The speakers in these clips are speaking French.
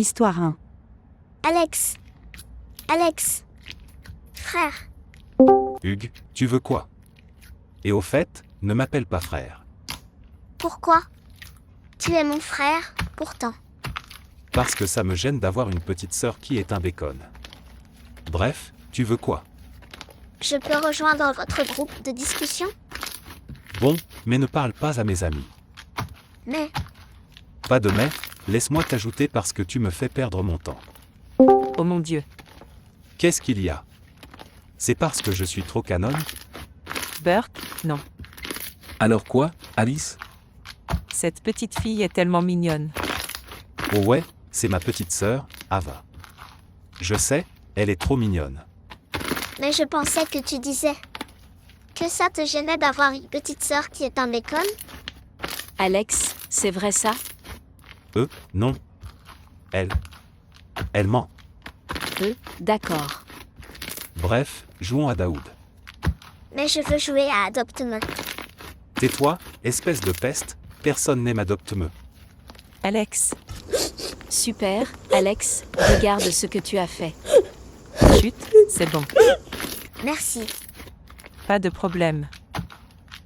Histoire 1. Alex. Alex. Frère. Hugues, tu veux quoi? Et au fait, ne m'appelle pas frère. Pourquoi? Tu es mon frère, pourtant. Parce que ça me gêne d'avoir une petite sœur qui est un bacon. Bref, tu veux quoi? Je peux rejoindre votre groupe de discussion? Bon, mais ne parle pas à mes amis. Mais, Pas de mais, laisse-moi t'ajouter parce que tu me fais perdre mon temps. Oh mon Dieu. Qu'est-ce qu'il y a? C'est parce que je suis trop canon? Burke, non. Alors quoi, Alice? Cette petite fille est tellement mignonne. Oh ouais, c'est ma petite sœur, Ava. Je sais, elle est trop mignonne. mais je pensais que tu disais que ça te gênait d'avoir une petite sœur qui est un bacon? Alex, c'est vrai ça? Non. Elle ment. D'accord. Bref, jouons à Daoud. Mais je veux jouer à Adopte-me. Tais-toi, espèce de peste, personne n'aime Adopte-me. Alex, Super, Alex, regarde ce que tu as fait. chut, c'est bon. Merci. Pas de problème.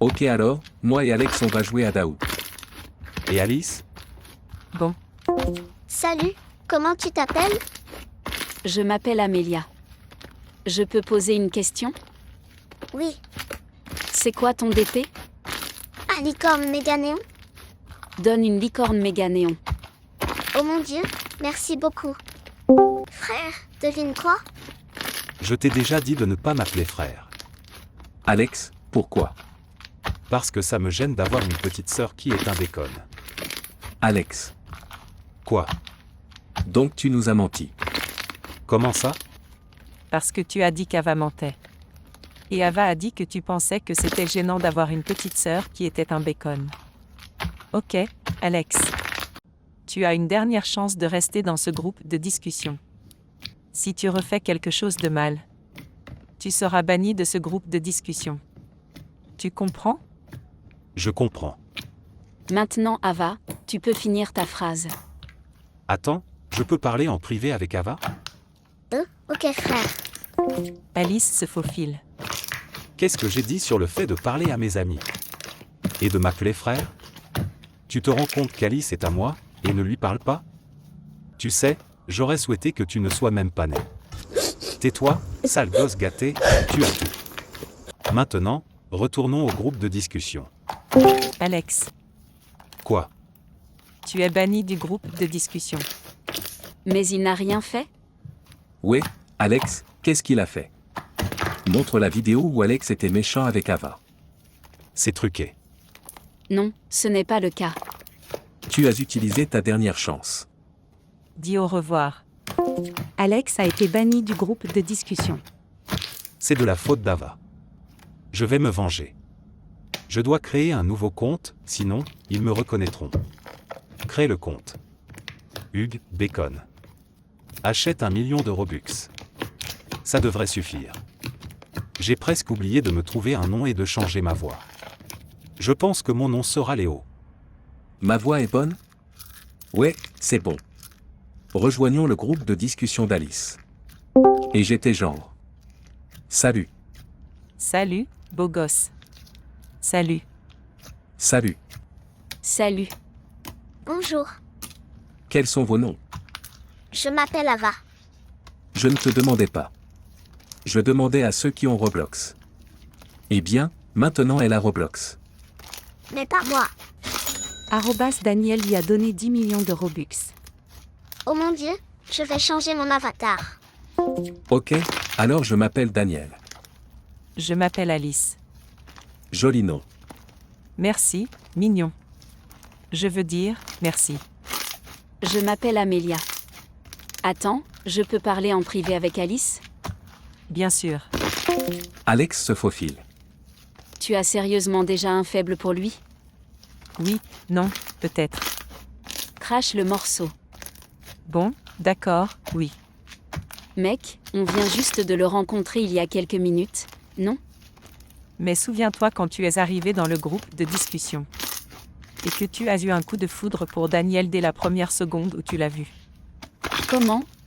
Ok alors, moi et Alex on va jouer à Daoud. Et Alice? Bon, Salut, comment tu t'appelles? Je m'appelle Amélia. Je peux poser une question? Oui, C'est quoi ton DP? un licorne méga néon. Donne une licorne méga néon. Oh mon Dieu, merci beaucoup. Frère, devine quoi? Je t'ai déjà dit de ne pas m'appeler frère. Alex, pourquoi? Parce que ça me gêne d'avoir une petite sœur qui est un bacon. Alex, Quoi? donc tu nous as menti. Comment ça? parce que tu as dit qu'Ava mentait. Et Ava a dit que tu pensais que c'était gênant d'avoir une petite sœur qui était un bacon. Ok, Alex. Tu as une dernière chance de rester dans ce groupe de discussion. Si tu refais quelque chose de mal, tu seras banni de ce groupe de discussion. Tu comprends? Je comprends. Maintenant, Ava, tu peux finir ta phrase. Attends, je peux parler en privé avec Ava? Ok frère. Alice se faufile. Qu'est-ce que j'ai dit sur le fait de parler à mes amis? Et de m'appeler frère? Tu te rends compte qu'Alice est à moi, et ne lui parle pas? Tu sais, j'aurais souhaité que tu ne sois même pas né. Tais-toi, sale gosse gâté, tu as tout. Maintenant, retournons au groupe de discussion. Alex, Quoi? tu es banni du groupe de discussion. Mais il n'a rien fait? Ouais, Alex, qu'est-ce qu'il a fait? Montre la vidéo où Alex était méchant avec Ava. C'est truqué. Non, ce n'est pas le cas. Tu as utilisé ta dernière chance. Dis au revoir. Alex a été banni du groupe de discussion. C'est de la faute d'Ava. Je vais me venger. Je dois créer un nouveau compte, sinon, ils me reconnaîtront. Crée le compte. Hugues, Bacon. Achète 1 million de Robux. Ça devrait suffire. J'ai presque oublié de me trouver un nom et de changer ma voix. Je pense que mon nom sera Léo. Ma voix est bonne? Ouais, c'est bon. Rejoignons le groupe de discussion d'Alice. Et j'étais genre. Salut, Salut, beau gosse. Salut. salut. Salut. Bonjour, Quels sont vos noms? je m'appelle Ava. Je ne te demandais pas. Je demandais à ceux qui ont Roblox. Eh bien, maintenant elle a Roblox. Mais pas moi. Arrobas Daniel lui a donné 10 millions de Robux. Oh mon Dieu, je vais changer mon avatar. Ok, alors je m'appelle Daniel. Je m'appelle Alice. Joli nom. Merci, mignon. Je veux dire, merci. Je m'appelle Amélia. Attends, je peux parler en privé avec Alice? Bien sûr. Alex se faufile. Tu as sérieusement déjà un faible pour lui? Oui, non, peut-être. Crache le morceau. Bon, d'accord, oui. Mec, on vient juste de le rencontrer il y a quelques minutes, non? Mais souviens-toi quand tu es arrivé dans le groupe de discussion. Et que tu as eu un coup de foudre pour Daniel dès la première seconde où tu l'as vu.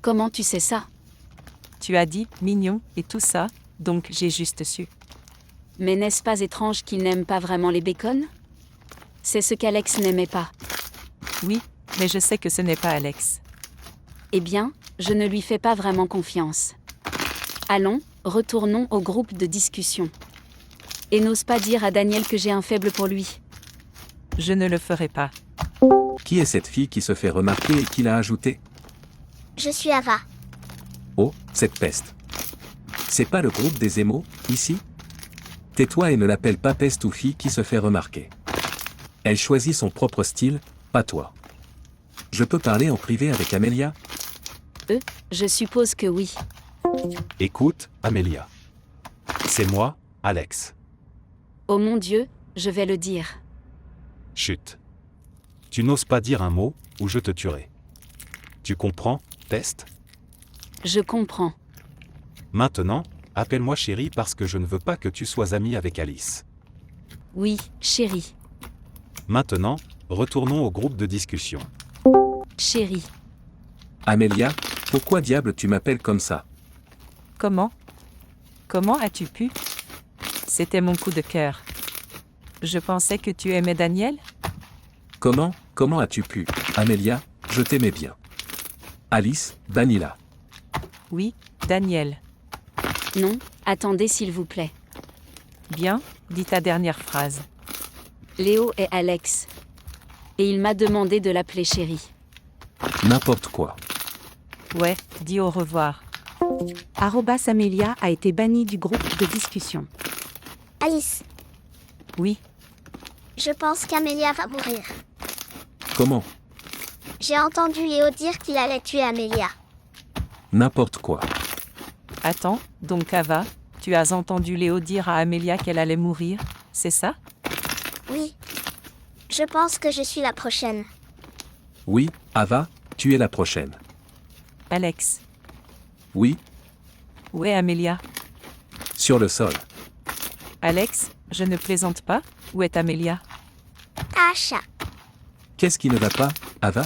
Comment tu sais ça? Tu as dit mignon et tout ça, donc j'ai juste su. Mais n'est-ce pas étrange qu'il n'aime pas vraiment les bacon? C'est ce qu'Alex n'aimait pas. Oui, mais je sais que ce n'est pas Alex. Eh bien, je ne lui fais pas vraiment confiance. Allons, retournons au groupe de discussion. Et n'ose pas dire à Daniel que j'ai un faible pour lui. Je ne le ferai pas. Qui est cette fille qui se fait remarquer et qui l'a ajoutée? Je suis Ava. Oh, cette peste. C'est pas le groupe des émos, ici? Tais-toi et ne l'appelle pas peste ou fille qui se fait remarquer. Elle choisit son propre style, pas toi. Je peux parler en privé avec Amélia? Je suppose que oui. Écoute, Amélia. C'est moi, Alex. Oh mon Dieu, je vais le dire. Chut. Tu n'oses pas dire un mot, ou je te tuerai. Tu comprends, peste? Je comprends. Maintenant, appelle-moi chérie parce que je ne veux pas que tu sois amie avec Alice. Oui, chérie. Maintenant, retournons au groupe de discussion. Chérie. Amélia, pourquoi diable tu m'appelles comme ça? Comment? Comment as-tu pu? C'était mon coup de cœur. Je pensais que tu aimais Daniel? Comment as-tu pu? Amélia, je t'aimais bien. Alice, Danila. Oui, Daniel. Non, attendez s'il vous plaît. Bien, dis ta dernière phrase. Léo est Alex. Et il m'a demandé de l'appeler chérie. N'importe quoi. Ouais, dis au revoir. Amélia a été bannie du groupe de discussion. Alice, Oui, je pense qu'Amélia va mourir. Comment? J'ai entendu Léo dire qu'il allait tuer Amélia. N'importe quoi. attends, donc Ava, tu as entendu Léo dire à Amélia qu'elle allait mourir, c'est ça? Oui. Je pense que je suis la prochaine. Oui, Ava, tu es la prochaine. Alex, Oui, où est Amélia? sur le sol. Alex, je ne plaisante pas, où est Amélia? Acha. Qu'est-ce qui ne va pas, Ava?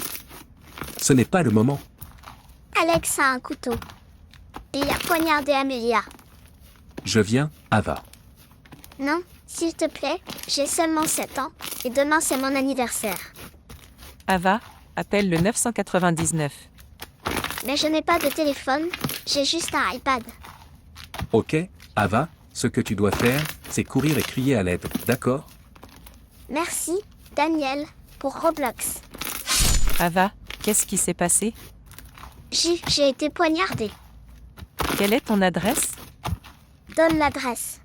Ce n'est pas le moment. Alex a un couteau. Il a poignardé Amélia. Je viens, Ava. Non, s'il te plaît, j'ai seulement 7 ans, et demain c'est mon anniversaire. Ava, appelle le 999. Mais je n'ai pas de téléphone, j'ai juste un iPad. Ok, Ava, ce que tu dois faire, c'est courir et crier à l'aide, d'accord? Merci, Daniel, pour Roblox. Ava, qu'est-ce qui s'est passé? J'ai été poignardée. Quelle est ton adresse? Donne l'adresse.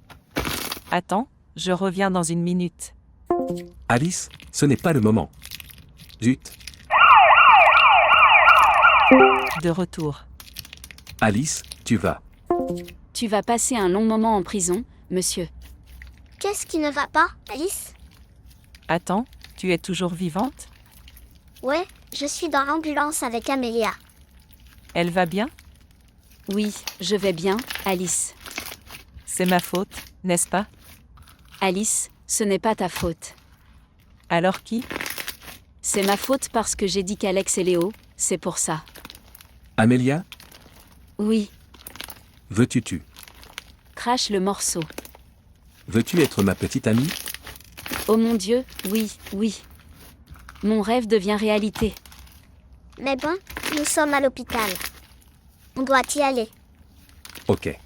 Attends, je reviens dans une minute. Alice, ce n'est pas le moment. Zut, De retour. Alice, tu vas. Tu vas passer un long moment en prison, monsieur. Qu'est-ce qui ne va pas, Alice? Attends, tu es toujours vivante? Ouais, je suis dans l'ambulance avec Amélia. Elle va bien? Oui, je vais bien, Alice. C'est ma faute, n'est-ce pas? Alice, ce n'est pas ta faute. Alors qui? C'est ma faute parce que j'ai dit qu'Alex et Léo, c'est pour ça. Amélia, Oui, veux-tu crache le morceau. Veux-tu être ma petite amie? Oh mon Dieu, oui. Mon rêve devient réalité. Mais bon, nous sommes à l'hôpital. On doit y aller. Ok.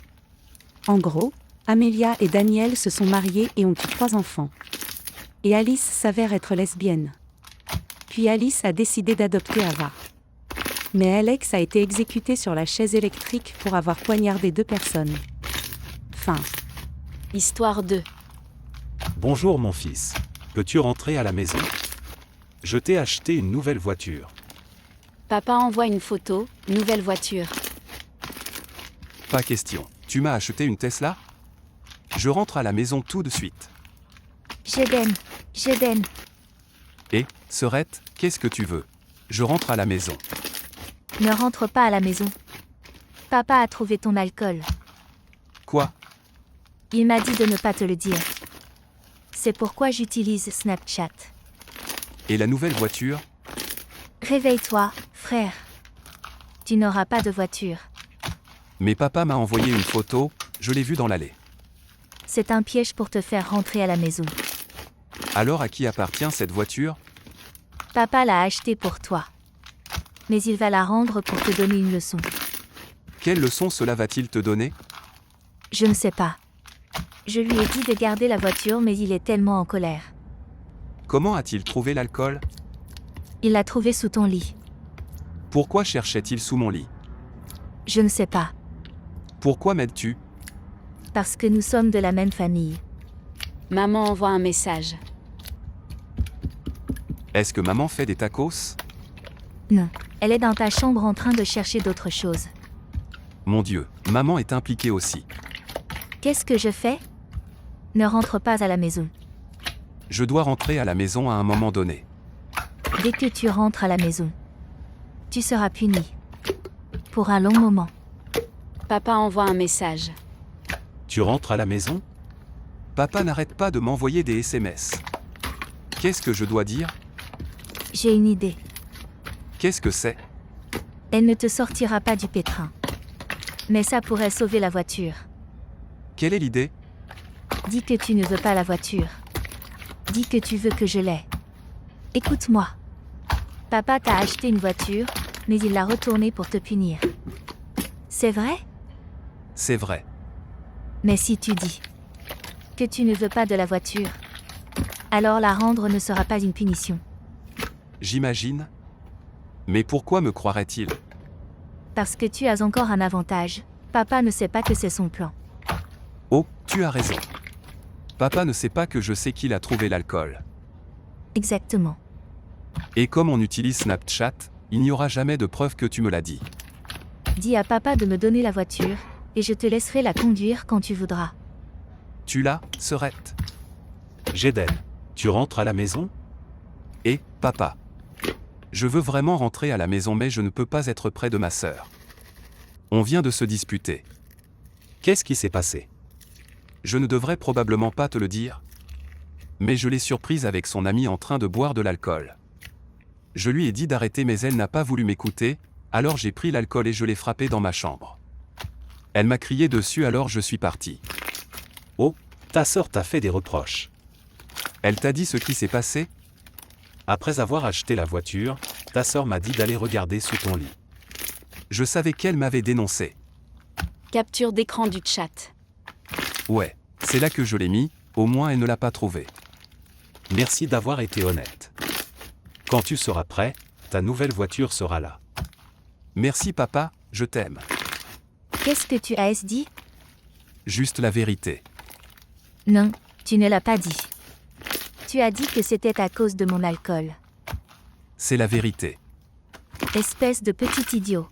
En gros, Amélia et Daniel se sont mariés et ont eu 3 enfants. Et Alice s'avère être lesbienne. Puis Alice a décidé d'adopter Ava. Mais Alex a été exécuté sur la chaise électrique pour avoir poignardé 2 personnes. Fin. Histoire 2. Bonjour mon fils. Peux-tu rentrer à la maison? Je t'ai acheté une nouvelle voiture. Papa envoie une photo, nouvelle voiture. Pas question. Tu m'as acheté une Tesla? Je rentre à la maison tout de suite. Je donne. Et, Serette, qu'est-ce que tu veux? Je rentre à la maison. Ne rentre pas à la maison. Papa a trouvé ton alcool. Quoi? Il m'a dit de ne pas te le dire. C'est pourquoi j'utilise Snapchat. Et la nouvelle voiture? Réveille-toi, frère. Tu n'auras pas de voiture. Mais papa m'a envoyé une photo, je l'ai vue dans l'allée. C'est un piège pour te faire rentrer à la maison. Alors à qui appartient cette voiture? Papa l'a achetée pour toi. Mais il va la rendre pour te donner une leçon. Quelle leçon cela va-t-il te donner? Je ne sais pas. Je lui ai dit de garder la voiture, mais il est tellement en colère. Comment a-t-il trouvé l'alcool? Il l'a trouvée sous ton lit. Pourquoi cherchait-il sous mon lit? Je ne sais pas. Pourquoi m'aides-tu? Parce que nous sommes de la même famille. Maman envoie un message. Est-ce que maman fait des tacos? Non. Elle est dans ta chambre en train de chercher d'autres choses. Mon Dieu, maman est impliquée aussi. Qu'est-ce que je fais? Ne rentre pas à la maison. Je dois rentrer à la maison à un moment donné. Dès que tu rentres à la maison, tu seras puni. Pour un long moment. Papa envoie un message. Tu rentres à la maison? Papa n'arrête pas de m'envoyer des SMS. Qu'est-ce que je dois dire? J'ai une idée. Qu'est-ce que c'est? Elle ne te sortira pas du pétrin. Mais ça pourrait sauver la voiture. Quelle est l'idée? Dis que tu ne veux pas la voiture. Dis que tu veux que je l'aie. Écoute-moi. Papa t'a acheté une voiture, mais il l'a retournée pour te punir. C'est vrai? C'est vrai. Mais si tu dis que tu ne veux pas de la voiture, alors la rendre ne sera pas une punition. J'imagine. Mais pourquoi me croirait-il? Parce que tu as encore un avantage. Papa ne sait pas que c'est son plan. Oh, tu as raison. Papa ne sait pas que je sais qu'il a trouvé l'alcool. Exactement. Et comme on utilise Snapchat, il n'y aura jamais de preuve que tu me l'as dit. Dis à papa de me donner la voiture, et je te laisserai la conduire quand tu voudras. Tu l'as, Serette? J'Eden, tu rentres à la maison? Et, papa. Je veux vraiment rentrer à la maison mais je ne peux pas être près de ma sœur. On vient de se disputer. Qu'est-ce qui s'est passé? Je ne devrais probablement pas te le dire. Mais je l'ai surprise avec son ami en train de boire de l'alcool. Je lui ai dit d'arrêter mais elle n'a pas voulu m'écouter, alors j'ai pris l'alcool et je l'ai frappé dans ma chambre. Elle m'a crié dessus alors je suis parti. Oh, ta sœur t'a fait des reproches. Elle t'a dit ce qui s'est passé? Après avoir acheté la voiture, ta sœur m'a dit d'aller regarder sous ton lit. Je savais qu'elle m'avait dénoncé. Capture d'écran du chat. Ouais, c'est là que je l'ai mis, au moins elle ne l'a pas trouvé. Merci d'avoir été honnête. Quand tu seras prêt, ta nouvelle voiture sera là. Merci papa, je t'aime. Qu'est-ce que tu as dit? Juste la vérité. Non, tu ne l'as pas dit. Tu as dit que c'était à cause de mon alcool. C'est la vérité. Espèce de petit idiot.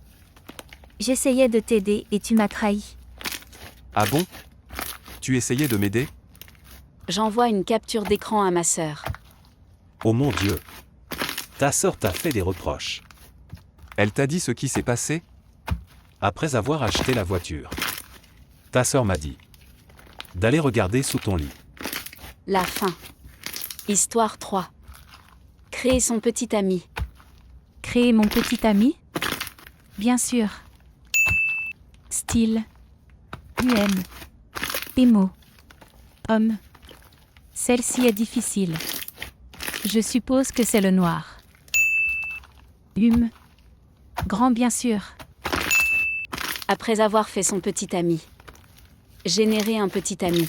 J'essayais de t'aider et tu m'as trahi. Ah bon? Tu essayais de m'aider? J'envoie une capture d'écran à ma sœur. Oh mon Dieu! Ta sœur t'a fait des reproches. Elle t'a dit ce qui s'est passé? Après avoir acheté la voiture. Ta sœur m'a dit d'aller regarder sous ton lit. La fin. Histoire 3. Créer son petit ami. Créer mon petit ami? Bien sûr. Style. UM. Emo. Homme. Celle-ci est difficile. Je suppose que c'est le noir. Grand bien sûr. Après avoir fait son petit ami. Générer un petit ami.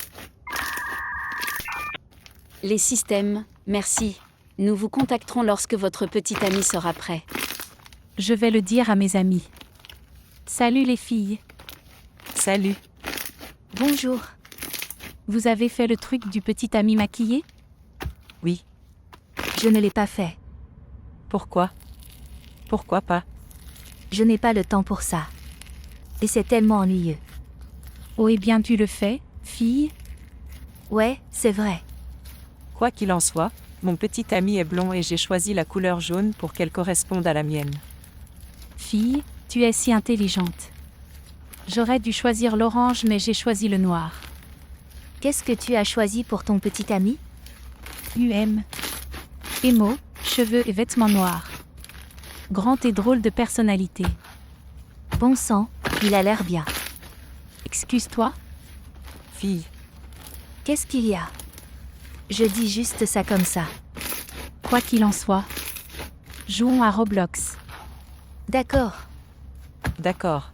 Les systèmes, merci. Nous vous contacterons lorsque votre petit ami sera prêt. Je vais le dire à mes amis. Salut les filles. Salut. Bonjour. Vous avez fait le truc du petit ami maquillé? Oui. Je ne l'ai pas fait. Pourquoi? Pourquoi pas? Je n'ai pas le temps pour ça. Et c'est tellement ennuyeux. Oh eh bien tu le fais, fille? Ouais, c'est vrai. Quoi qu'il en soit, mon petit ami est blond et j'ai choisi la couleur jaune pour qu'elle corresponde à la mienne. Fille, tu es si intelligente. J'aurais dû choisir l'orange mais j'ai choisi le noir. Qu'est-ce que tu as choisi pour ton petit ami? Emo, cheveux et vêtements noirs. Grand et drôle de personnalité. Bon sang, il a l'air bien. Excuse-toi. Fille, Qu'est-ce qu'il y a? Je dis juste ça comme ça. Quoi qu'il en soit, jouons à Roblox. D'accord. d'accord.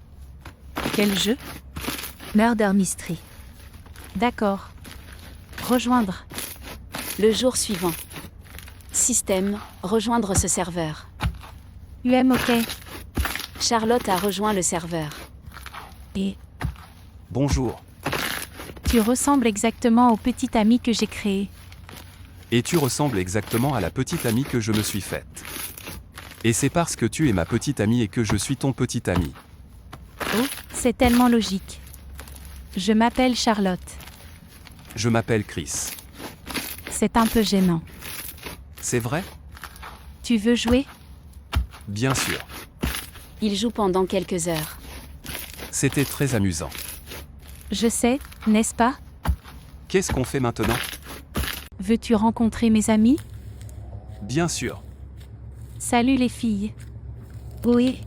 Quel jeu? Murder Mystery. D'accord. Rejoindre. Le jour suivant. Système, rejoindre ce serveur. OK. Charlotte a rejoint le serveur. Et Bonjour. tu ressembles exactement au petit ami que j'ai créé. Et tu ressembles exactement à la petite amie que je me suis faite. Et c'est parce que tu es ma petite amie et que je suis ton petit ami. Oh, c'est tellement logique. Je m'appelle Charlotte. Je m'appelle Chris. C'est un peu gênant. C'est vrai? Tu veux jouer? Bien sûr. Il joue pendant quelques heures. C'était très amusant. Je sais, n'est-ce pas? Qu'est-ce qu'on fait maintenant? Veux-tu rencontrer mes amis? Bien sûr. Salut les filles. Oui.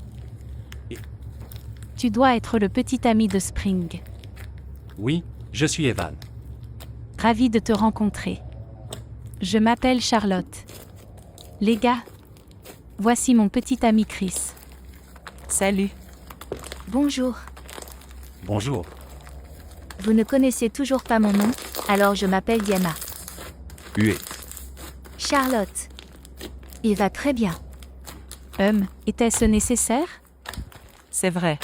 Tu dois être le petit ami de Spring. Oui, je suis Evan. Ravi de te rencontrer. Je m'appelle Charlotte. Les gars, voici mon petit ami Chris. Salut. Bonjour. Bonjour. Vous ne connaissez toujours pas mon nom, alors je m'appelle Diana. Hué. Charlotte. Il va très bien. Était-ce nécessaire? C'est vrai.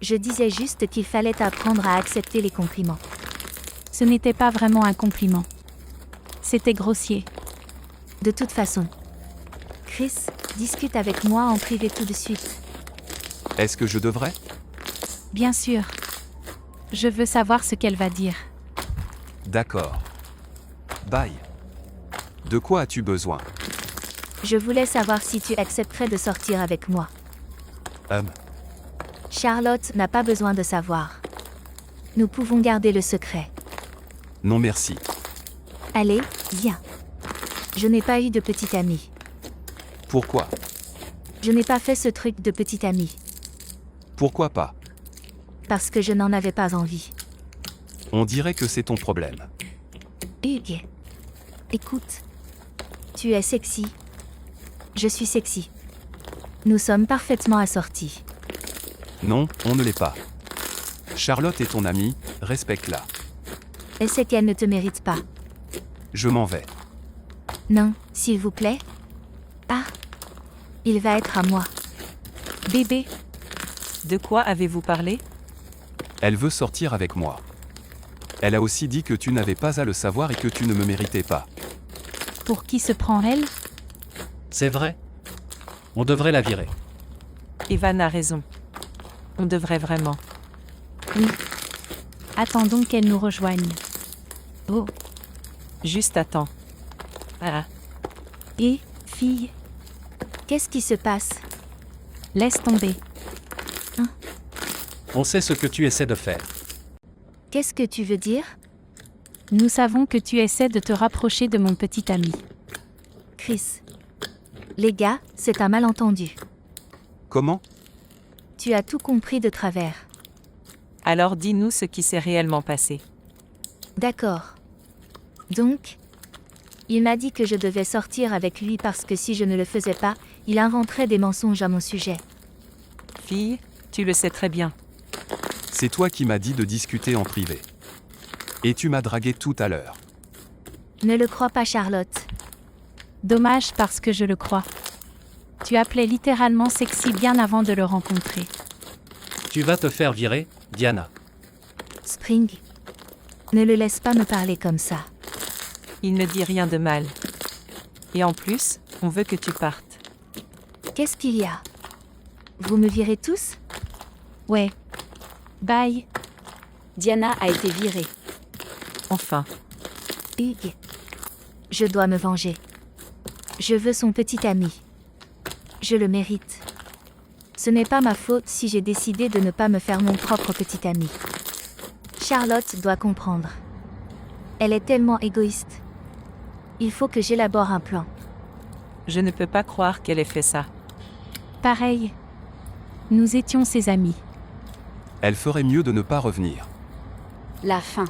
Je disais juste qu'il fallait apprendre à accepter les compliments. Ce n'était pas vraiment un compliment. C'était grossier. De toute façon. Chris, discute avec moi en privé tout de suite. Est-ce que je devrais? Bien sûr. Je veux savoir ce qu'elle va dire. D'accord. Bye. De quoi as-tu besoin? Je voulais savoir si tu accepterais de sortir avec moi. Charlotte n'a pas besoin de savoir. Nous pouvons garder le secret. Non merci. Allez, viens. Je n'ai pas eu de petit ami. Pourquoi? Je n'ai pas fait ce truc de petit ami. Pourquoi pas? Parce que je n'en avais pas envie. On dirait que c'est ton problème. Hugues. Écoute. Tu es sexy. Je suis sexy. Nous sommes parfaitement assortis. Non, on ne l'est pas. Charlotte est ton amie, respecte-la. Elle sait qu'elle ne te mérite pas. Je m'en vais. Non, s'il vous plaît. Ah. Il va être à moi. Bébé, De quoi avez-vous parlé? Elle veut sortir avec moi. Elle a aussi dit que tu n'avais pas à le savoir et que tu ne me méritais pas. pour qui se prend elle? C'est vrai. On devrait la virer. Evan a raison. On devrait vraiment. Oui. Attendons qu'elle nous rejoigne. Oh, Juste attends. Ah, et, fille, Qu'est-ce qui se passe? laisse tomber. On sait ce que tu essaies de faire. Qu'est-ce que tu veux dire? Nous savons que tu essaies de te rapprocher de mon petit ami. Chris. Les gars, c'est un malentendu. Comment? Tu as tout compris de travers. alors dis-nous ce qui s'est réellement passé. D'accord. Donc, il m'a dit que je devais sortir avec lui parce que si je ne le faisais pas, il inventerait des mensonges à mon sujet. Fille, tu le sais très bien. C'est toi qui m'as dit de discuter en privé. Et tu m'as dragué tout à l'heure. Ne le crois pas, Charlotte. Dommage parce que je le crois. Tu appelais littéralement sexy bien avant de le rencontrer. Tu vas te faire virer, Diana. Spring. Ne le laisse pas me parler comme ça. Il ne dit rien de mal. Et en plus, on veut que tu partes. Qu'est-ce qu'il y a? Vous me virez tous? Ouais. Bye. Diana a été virée. Enfin, Hugues. Je dois me venger. Je veux son petit ami. Je le mérite. Ce n'est pas ma faute si j'ai décidé de ne pas me faire mon propre petit ami. Charlotte doit comprendre. Elle est tellement égoïste. Il faut que j'élabore un plan. je ne peux pas croire qu'elle ait fait ça. Pareil. Nous étions ses amis. Elle ferait mieux de ne pas revenir. La fin.